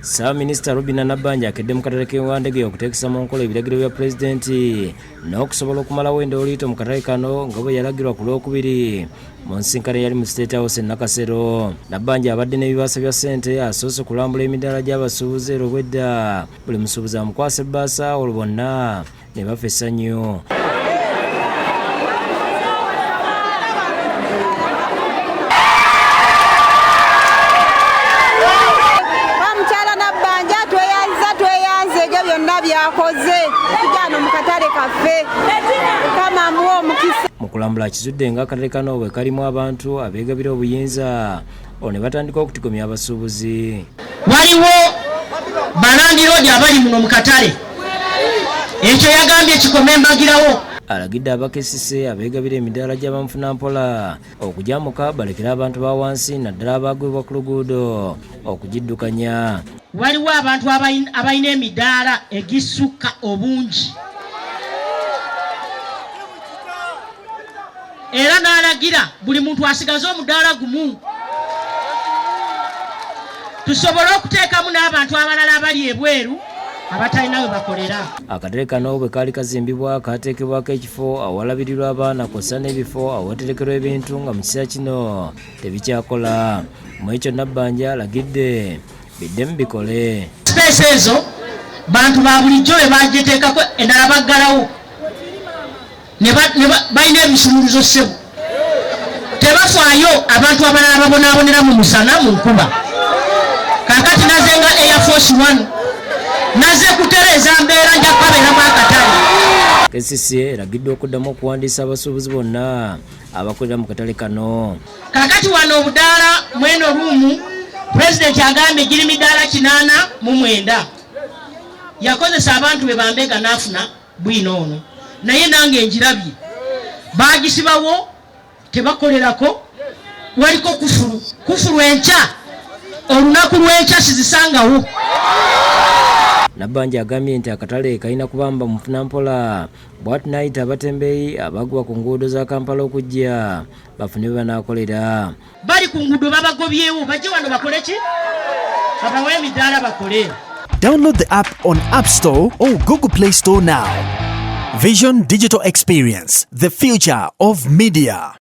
Ssaabaminisita Robinah Nabbanja akedde mu katale k'Ewandege okuteekesa mu nkola ebiragiro bya pulezidenti n'okusobola okumalawo endooliito mu katale kano nga bwe yalagirwa ku Lwokubiri mu nsisinkano eyali mu State House e Nakasero. Nabbanja abadde n'ebibaasa bya ssente asoose kulambula emidaala gy'abasuubuzi ero obwedda buli musuubuzi amukwasa ebbaasa olwo bonna ne bafa essanyu. Mu kulambula kizudde nga akatale kano bwe kalimu abantu abeegabira obuyinza olwo ne batandika okutigomya abasuubuzi. Waliwo balandiroodi abali muno mu katale, ekyo yagambye kikome mbagirawo. Alagidde abakesise abeegabira emidaala gy'abamufunampola okugyamuka balekera abantu ba wansi naddala abaagwibwa ku luguudo okugiddukanya. Waliwo abantu abalina emidaala egisukka obungi, era n'alagira buli muntu asigaze omudaala gumu tusobole okuteekamu n'abantu abalala abali ebweru abatalina we bakolera. Akatale kano bwe kaali kazimbibwa kaateekebwako ekifo awalabirirwa abaana kw'ossa n'ebifo awaterekerwa ebintu nga mu kiseera kino tebikyakola. Mu ekyo Nabbanja alagidde biddemu bikole. Space ezo bantu ba bulijjo be bagiteekako endala baggalawo ne balina ebisumuluzo ssebo, tebafaayo abantu abalala babonaabonera mu musana mu nkuba. Kakati naze nga Air Force One naze kutereeza mbeera nja kukabeeramu akatale. KCCA eragidde okuddamu okuwandiisa abasuubuzi bonna abakolera mu katale kano. Kakati wano obudaala mweno ruumu pulezidenti agambye giri midaala 89 yakozesa abantu be bambega n'afuna bwino ono, naye nange njirabye bagisibawo tebakolerako, waliko kufuru enkya, olunaku lw'enkya sizisangawo. Nabbanja agambye nti akatale kalina kubamba mufunampola bw'ati n'ayita abatembeeyi abagwa ku nguudo za Kampala okujja bafune bwe banaakolera. Bali ku nguudo babagobyewo bajje wano bakole ki? Babawe emidaala bakole. Download the app on App Store or Google Play Store now. Vision Digital Experience, the future of media.